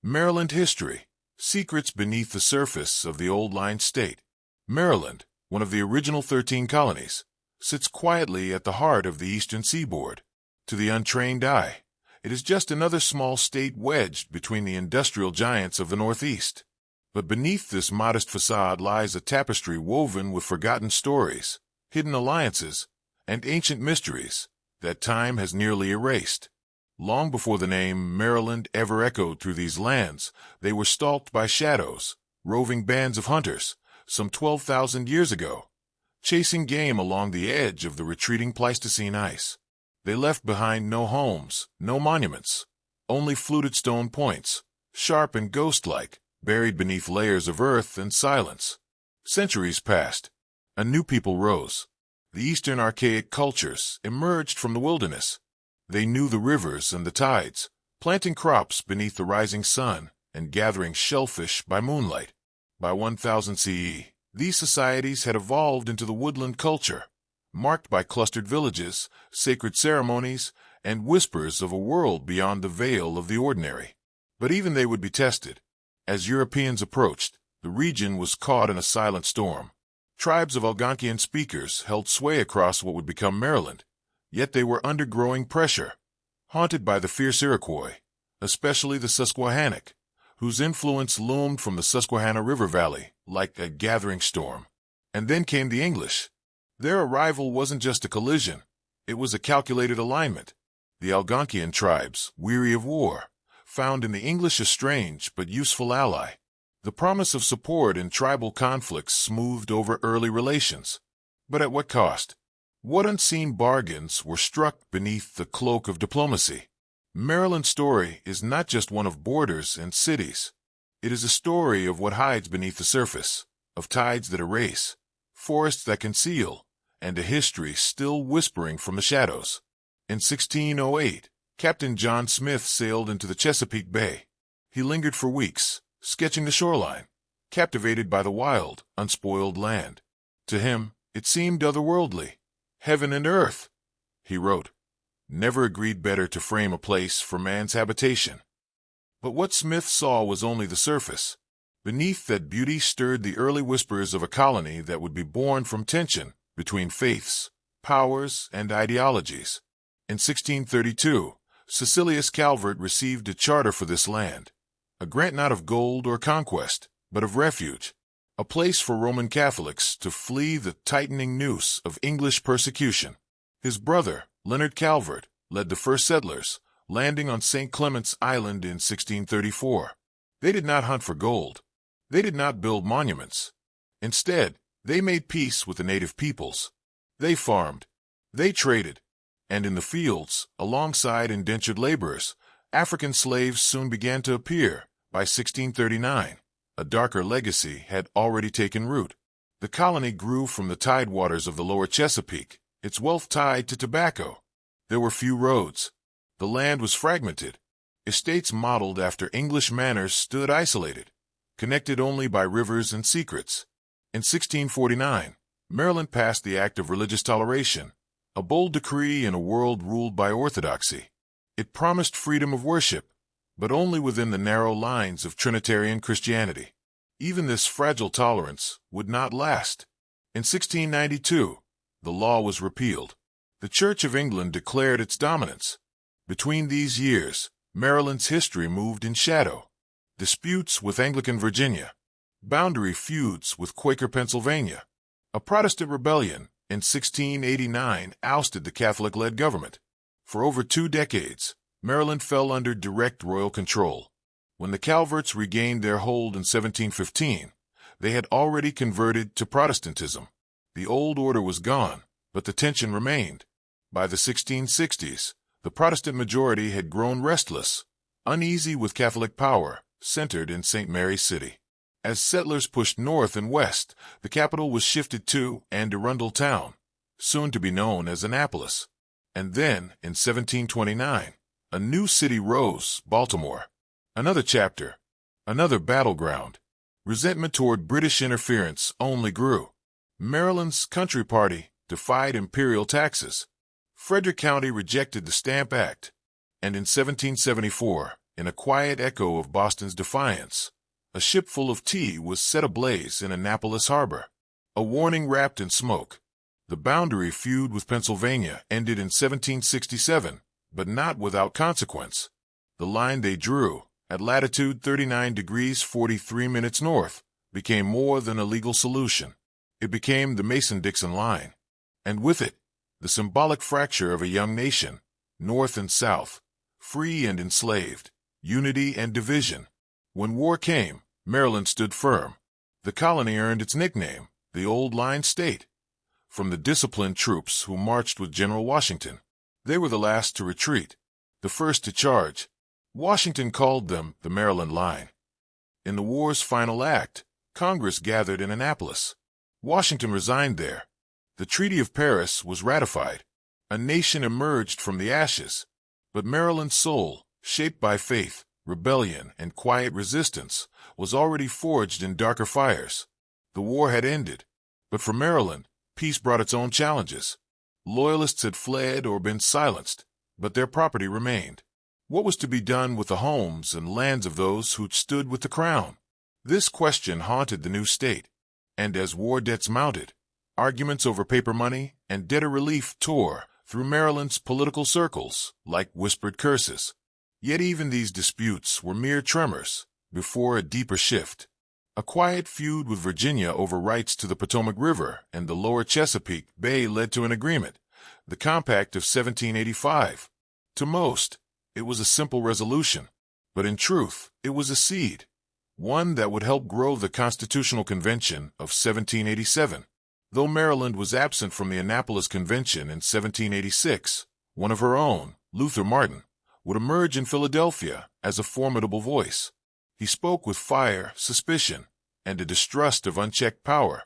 Maryland history. Secrets beneath the surface of the old line state. Maryland, one of the original 13 colonies, sits quietly at the heart of the eastern seaboard. To the untrained eye, it is just another small state wedged between the industrial giants of the Northeast. But beneath this modest facade lies a tapestry woven with forgotten stories, hidden alliances, and ancient mysteries that time has nearly erased. Long before the name Maryland ever echoed through these lands, they were stalked by shadows, roving bands of hunters, some 12,000 years ago, chasing game along the edge of the retreating Pleistocene ice. They left behind no homes, no monuments, only fluted stone points, sharp and ghost-like, buried beneath layers of earth and silence. Centuries passed. A new people rose. The eastern archaic cultures emerged from the wilderness. They knew the rivers and the tides, planting crops beneath the rising sun and gathering shellfish by moonlight. By 1000 CE, these societies had evolved into the woodland culture, marked by clustered villages, sacred ceremonies, and whispers of a world beyond the veil of the ordinary. But even they would be tested. As Europeans approached, the region was caught in a silent storm. Tribes of Algonquian speakers held sway across what would become Maryland, yet they were under growing pressure, haunted by the fierce Iroquois, especially the Susquehannock, whose influence loomed from the Susquehanna River Valley like a gathering storm. And then came the English. Their arrival wasn't just a collision, it was a calculated alignment. The Algonquian tribes, weary of war, found in the English a strange but useful ally. The promise of support in tribal conflicts smoothed over early relations. But at what cost? What unseen bargains were struck beneath the cloak of diplomacy? Maryland's story is not just one of borders and cities. It is a story of what hides beneath the surface, of tides that erase, forests that conceal, and a history still whispering from the shadows. In 1608, Captain John Smith sailed into the Chesapeake Bay. He lingered for weeks, sketching the shoreline, captivated by the wild, unspoiled land. To him, it seemed otherworldly. Heaven and earth, he wrote. Never agreed better to frame a place for man's habitation. But what Smith saw was only the surface. Beneath that beauty stirred the early whispers of a colony that would be born from tension between faiths, powers, and ideologies. In 1632, Cecilius Calvert received a charter for this land, a grant not of gold or conquest, but of refuge, a place for Roman Catholics to flee the tightening noose of English persecution. His brother, Leonard Calvert, led the first settlers, landing on St. Clement's Island in 1634. They did not hunt for gold. They did not build monuments. Instead, they made peace with the native peoples. They farmed. They traded. And in the fields, alongside indentured laborers, African slaves soon began to appear. By 1639, a darker legacy had already taken root. The colony grew from the tidewaters of the lower Chesapeake, its wealth tied to tobacco. There were few roads. The land was fragmented. Estates modeled after English manners stood isolated, connected only by rivers and secrets. In 1649, Maryland passed the Act of Religious Toleration, a bold decree in a world ruled by orthodoxy. It promised freedom of worship, but only within the narrow lines of Trinitarian Christianity. Even this fragile tolerance would not last. In 1692, the law was repealed. The Church of England declared its dominance. Between these years, Maryland's history moved in shadow. Disputes with Anglican Virginia, boundary feuds with Quaker Pennsylvania. A Protestant rebellion in 1689 ousted the Catholic-led government. For over 2 decades, Maryland fell under direct royal control. When the Calverts regained their hold in 1715, they had already converted to Protestantism. The old order was gone, but the tension remained. By the 1660s, the Protestant majority had grown restless, uneasy with Catholic power, centered in St. Mary's City. As settlers pushed north and west, the capital was shifted to Anne Arundel Town, soon to be known as Annapolis. And then, in 1729, a new city rose, Baltimore. Another chapter, another battleground. Resentment toward British interference only grew. Maryland's Country Party defied imperial taxes. Frederick County rejected the Stamp Act. And in 1774, in a quiet echo of Boston's defiance, a ship full of tea was set ablaze in Annapolis Harbor, a warning wrapped in smoke. The boundary feud with Pennsylvania ended in 1767, but not without consequence. The line they drew, at latitude 39 degrees 43 minutes north, became more than a legal solution. It became the Mason-Dixon line, and with it, the symbolic fracture of a young nation, North and South, free and enslaved, unity and division. When war came, Maryland stood firm. The colony earned its nickname, the Old Line State, from the disciplined troops who marched with General Washington. They were the last to retreat, the first to charge. Washington called them the Maryland Line. In the war's final act, Congress gathered in Annapolis. Washington resigned there. The Treaty of Paris was ratified. A nation emerged from the ashes. But Maryland's soul, shaped by faith, rebellion, and quiet resistance, was already forged in darker fires. The war had ended, but for Maryland, peace brought its own challenges. Loyalists had fled or been silenced, but their property remained. What was to be done with the homes and lands of those who'd stood with the crown? This question haunted the new state, and as war debts mounted, arguments over paper money and debtor relief tore through Maryland's political circles like whispered curses. Yet even these disputes were mere tremors before a deeper shift. A quiet feud with Virginia over rights to the Potomac River and the lower Chesapeake Bay led to an agreement, the Compact of 1785. To most, it was a simple resolution, but in truth, it was a seed, one that would help grow the Constitutional Convention of 1787. Though Maryland was absent from the Annapolis Convention in 1786, one of her own, Luther Martin, would emerge in Philadelphia as a formidable voice. He spoke with fire, suspicion, and a distrust of unchecked power.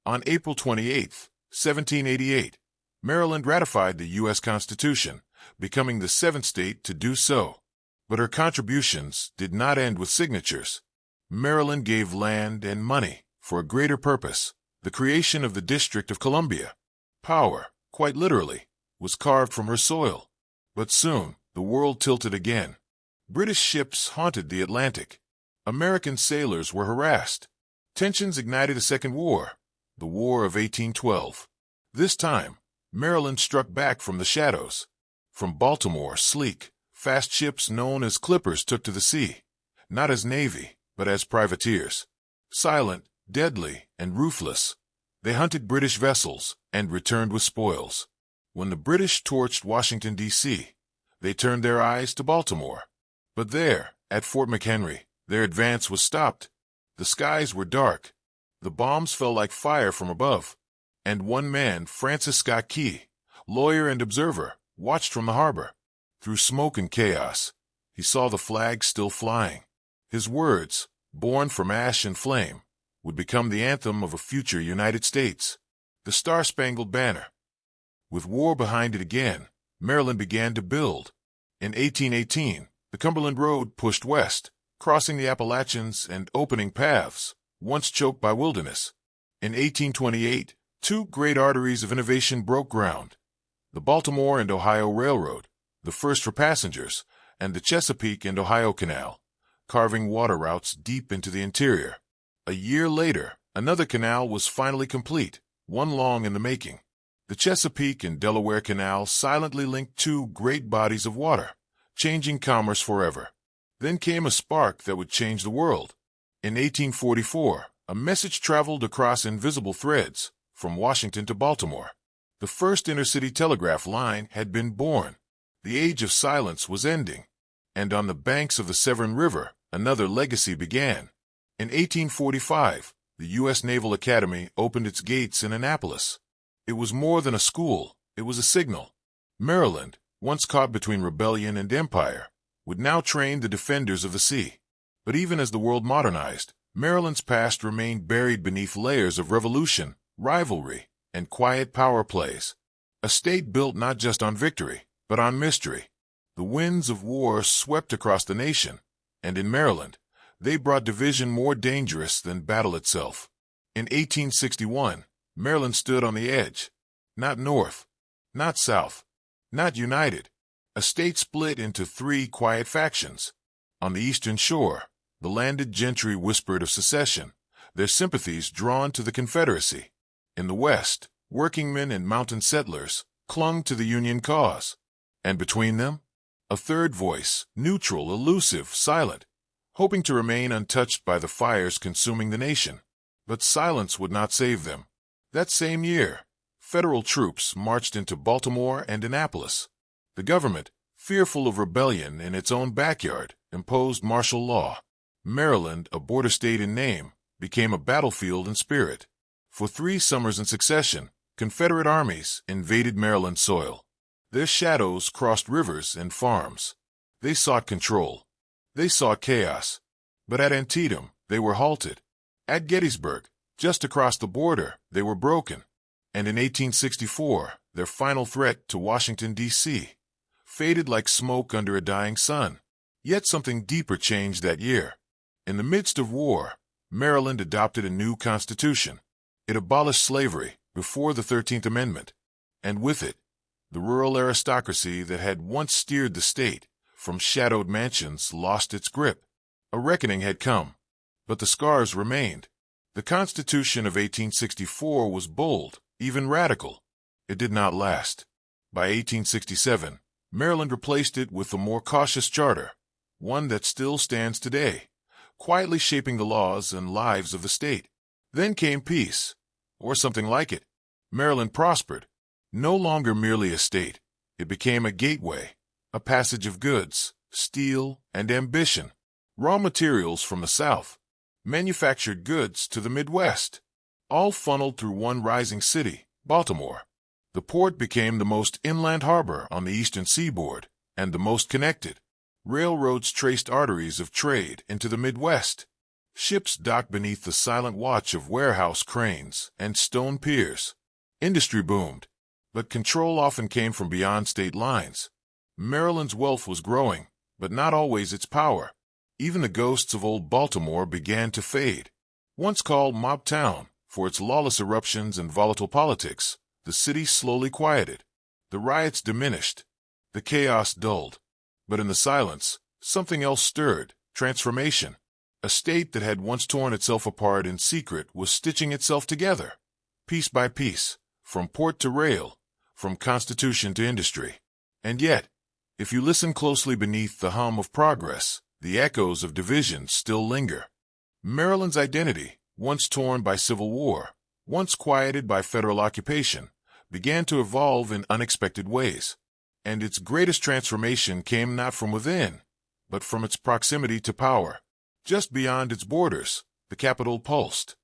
On April 28, 1788, Maryland ratified the U.S. Constitution, becoming the seventh state to do so. But her contributions did not end with signatures. Maryland gave land and money for a greater purpose, the creation of the District of Columbia. Power, quite literally, was carved from her soil. But soon, the world tilted again. British ships haunted the Atlantic. American sailors were harassed. Tensions ignited a second war, the War of 1812. This time, Maryland struck back from the shadows. From Baltimore, sleek, fast ships known as clippers took to the sea, not as navy, but as privateers. Silent, deadly, and ruthless, they hunted British vessels and returned with spoils. When the British torched Washington, D.C., they turned their eyes to Baltimore. But there, at Fort McHenry, their advance was stopped. The skies were dark. The bombs fell like fire from above. And one man, Francis Scott Key, lawyer and observer, watched from the harbor. Through smoke and chaos, he saw the flag still flying. His words, born from ash and flame, would become the anthem of a future United States, the Star-Spangled Banner. With war behind it again, Maryland began to build. In 1818, the Cumberland Road pushed west, crossing the Appalachians and opening paths, once choked by wilderness. In 1828, two great arteries of innovation broke ground: the Baltimore and Ohio Railroad, the first for passengers, and the Chesapeake and Ohio Canal, carving water routes deep into the interior. A year later, another canal was finally complete, one long in the making. The Chesapeake and Delaware Canal silently linked two great bodies of water, changing commerce forever. Then came a spark that would change the world. In 1844, a message traveled across invisible threads, from Washington to Baltimore. The first intercity telegraph line had been born. The age of silence was ending. And on the banks of the Severn River, another legacy began. In 1845, the U.S. Naval Academy opened its gates in Annapolis. It was more than a school, it was a signal. Maryland, once caught between rebellion and empire, would now train the defenders of the sea. But even as the world modernized, Maryland's past remained buried beneath layers of revolution, rivalry, and quiet power plays. A state built not just on victory, but on mystery. The winds of war swept across the nation, and in Maryland, they brought division more dangerous than battle itself. In 1861, Maryland stood on the edge. Not north, not south, not united. A state split into three quiet factions. On the eastern shore, the landed gentry whispered of secession, their sympathies drawn to the Confederacy. In the west, workingmen and mountain settlers clung to the Union cause. And between them, a third voice, neutral, elusive, silent, hoping to remain untouched by the fires consuming the nation. But silence would not save them. That same year, federal troops marched into Baltimore and Annapolis. The government, fearful of rebellion in its own backyard, imposed martial law. Maryland, a border state in name, became a battlefield in spirit. For 3 summers in succession, Confederate armies invaded Maryland soil. Their shadows crossed rivers and farms. They sought control. They sought chaos. But at Antietam, they were halted. At Gettysburg, just across the border, they were broken. And in 1864, their final threat to Washington, D.C., faded like smoke under a dying sun. Yet something deeper changed that year. In the midst of war, Maryland adopted a new constitution. It abolished slavery before the 13th Amendment, and with it, the rural aristocracy that had once steered the state from shadowed mansions lost its grip. A reckoning had come, but the scars remained. The Constitution of 1864 was bold, even radical. It did not last. By 1867, Maryland replaced it with a more cautious charter, one that still stands today, quietly shaping the laws and lives of the state. Then came peace, or something like it. Maryland prospered. No longer merely a state, it became a gateway, a passage of goods, steel, and ambition. Raw materials from the South, manufactured goods to the Midwest, all funneled through one rising city, Baltimore. The port became the most inland harbor on the eastern seaboard, and the most connected. Railroads traced arteries of trade into the Midwest. Ships docked beneath the silent watch of warehouse cranes and stone piers. Industry boomed, but control often came from beyond state lines. Maryland's wealth was growing, but not always its power. Even the ghosts of old Baltimore began to fade. Once called Mob Town for its lawless eruptions and volatile politics, the city slowly quieted. The riots diminished. The chaos dulled. But in the silence, something else stirred: transformation. A state that had once torn itself apart in secret was stitching itself together, piece by piece, from port to rail, from constitution to industry. And yet, if you listen closely beneath the hum of progress, the echoes of division still linger. Maryland's identity, once torn by civil war, once quieted by federal occupation, began to evolve in unexpected ways. And its greatest transformation came not from within, but from its proximity to power. Just beyond its borders, the capital pulsed.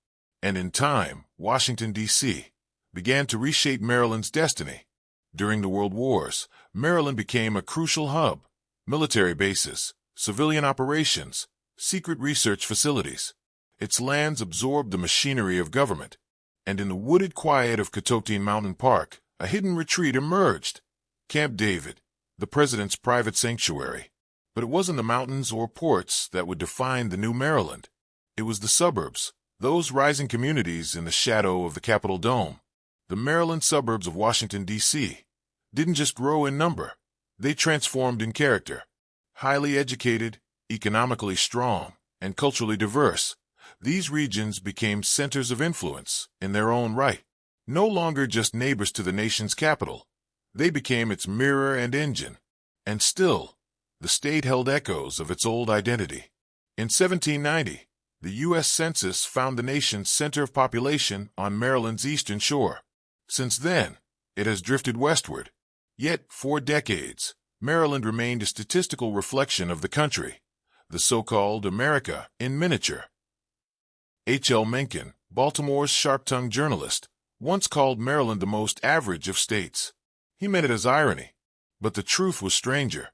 And in time, Washington, D.C., began to reshape Maryland's destiny. During the World Wars, Maryland became a crucial hub: military bases, civilian operations, secret research facilities. Its lands absorbed the machinery of government. And in the wooded quiet of Catotine Mountain Park, a hidden retreat emerged: Camp David, the president's private sanctuary. But it wasn't the mountains or ports that would define the new Maryland. It was the suburbs, those rising communities in the shadow of the Capitol Dome. The Maryland suburbs of Washington, D.C., didn't just grow in number. They transformed in character. Highly educated, economically strong, and culturally diverse, these regions became centers of influence in their own right. No longer just neighbors to the nation's capital, they became its mirror and engine. And still, the state held echoes of its old identity. In 1790, the U.S. Census found the nation's center of population on Maryland's eastern shore. Since then, it has drifted westward. Yet, for decades, Maryland remained a statistical reflection of the country, the so-called America in miniature. H.L. Mencken, Baltimore's sharp-tongued journalist, once called Maryland the most average of states. He meant it as irony, but the truth was stranger.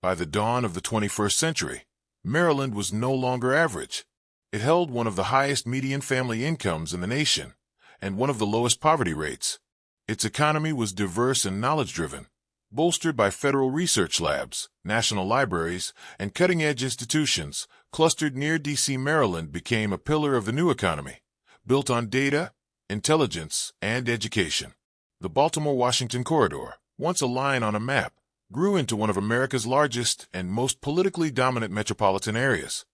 By the dawn of the 21st century, Maryland was no longer average. It held one of the highest median family incomes in the nation and one of the lowest poverty rates. Its economy was diverse and knowledge-driven, bolstered by federal research labs, national libraries, and cutting-edge institutions clustered near D.C. Maryland became a pillar of the new economy, built on data, intelligence, and education. The Baltimore-Washington corridor, once a line on a map, grew into one of America's largest and most politically dominant metropolitan areas.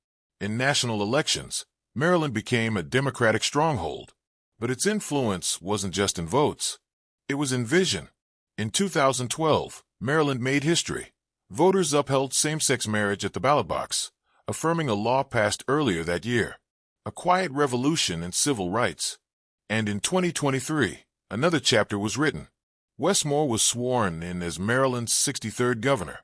In national elections, Maryland became a Democratic stronghold, but its influence wasn't just in votes. It was in vision. In 2012, Maryland made history. Voters upheld same-sex marriage at the ballot box, affirming a law passed earlier that year. A quiet revolution in civil rights. And in 2023, another chapter was written. Westmore was sworn in as Maryland's 63rd governor,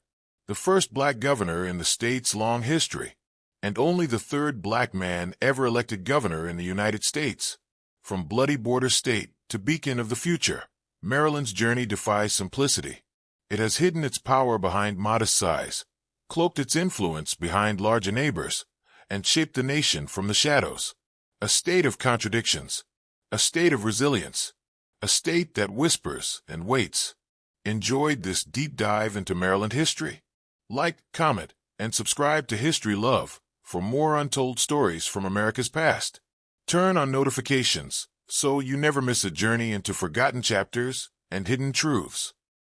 the first black governor in the state's long history, and only the third black man ever elected governor in the United States. From bloody border state to beacon of the future, Maryland's journey defies simplicity. It has hidden its power behind modest size, cloaked its influence behind larger neighbors, and shaped the nation from the shadows. A state of contradictions, a state of resilience, a state that whispers and waits. Enjoyed this deep dive into Maryland history? Like, comment, and subscribe to History Love for more untold stories from America's past. Turn on notifications so you never miss a journey into forgotten chapters and hidden truths.